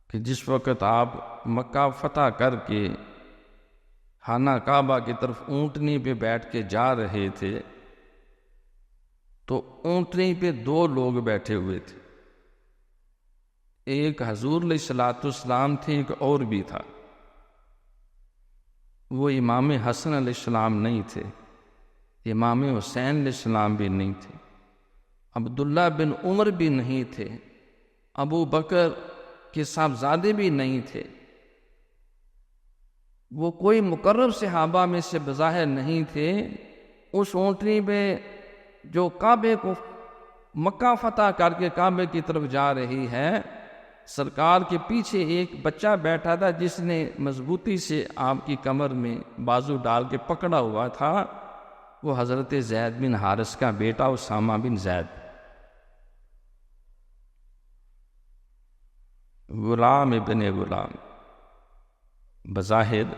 کہ جس وقت آپ مکہ فتح کر کے خانہ کعبہ کی طرف اونٹنی پہ بیٹھ کے جا رہے تھے تو اونٹنی پہ دو لوگ بیٹھے ہوئے تھے، ایک حضور علیہ الصلوۃ والسلام تھے، ایک اور بھی تھا۔ وہ امام حسن علیہ السلام نہیں تھے، امام حسین علیہ السلام بھی نہیں تھے، عبداللہ بن عمر بھی نہیں تھے، ابو بکر کے صاحبزادے بھی نہیں تھے، وہ کوئی مقرب صحابہ میں سے بظاہر نہیں تھے۔ اس اونٹنی پہ جو کعبے کو مکہ فتح کر کے کعبے کی طرف جا رہی ہے، سرکار کے پیچھے ایک بچہ بیٹھا تھا جس نے مضبوطی سے آپ کی کمر میں بازو ڈال کے پکڑا ہوا تھا، وہ حضرت زید بن حارث کا بیٹا اسامہ بن زید، غلام ابن غلام۔ بظاہر